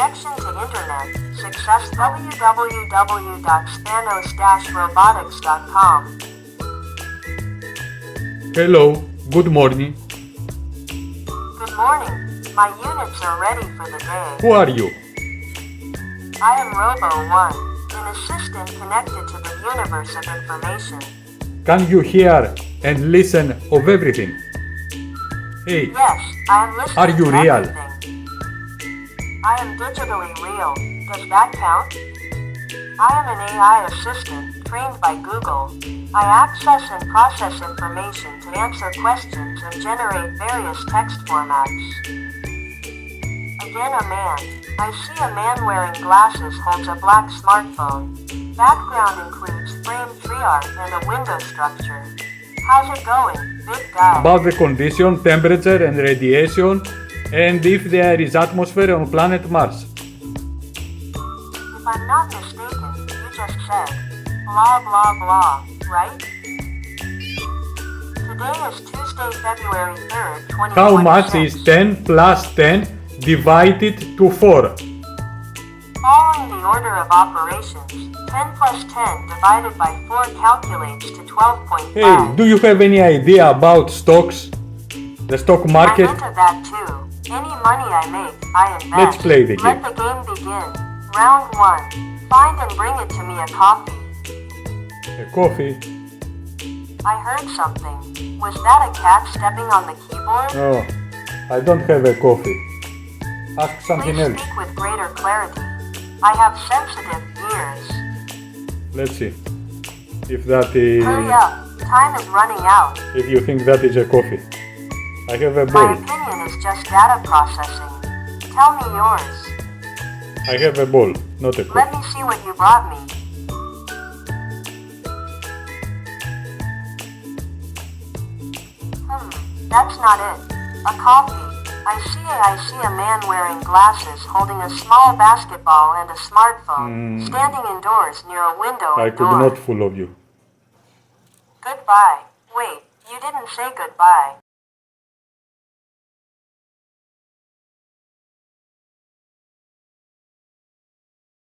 Connection to Internet. Success www.spanos-robotics.com. Hello, good morning. Good morning. My units are ready for the day. Who are you? I am Robo 1, an assistant connected to the universe of information. Can you hear and listen of everything? Hey, Yes, I am listening Are you to real? everything. I am digitally real. Does that count? I am an AI assistant, trained by Google. I access and process information to answer questions and generate various text formats. Again, a man. I see a man wearing glasses holds a black smartphone. Background includes framed tree art and a window structure. How's it going, big guy? about the condition, temperature and radiation, and if there is atmosphere on planet Mars. If I'm not mistaken, you just said, blah blah blah, right? Today is Tuesday, February 3rd, 2026. How much is 10 plus 10 divided to 4? Following the order of operations, 10 plus 10 divided by 4 calculates to 12.5. Hey, do you have any idea about stocks? The stock market? I'm into that too. Any money I make, I invest. Let's play the Let game. the game begin. Round 1. Find and bring it to me a coffee. A coffee? I heard something. Was that a cat stepping on the keyboard? No, I don't have a coffee. Ask something Please else. speak with greater clarity. I have sensitive ears. Let's see. If that is... Hurry up. Time is running out. If you think that is a coffee. I have a My ball. opinion is just data processing. Tell me yours. I have a ball, not a Let coffee. me see what you brought me. That's not it. A coffee. I see a man wearing glasses holding a small basketball and a smartphone, standing indoors near a window I and could door. not fool of you. Goodbye. Wait, you didn't say goodbye.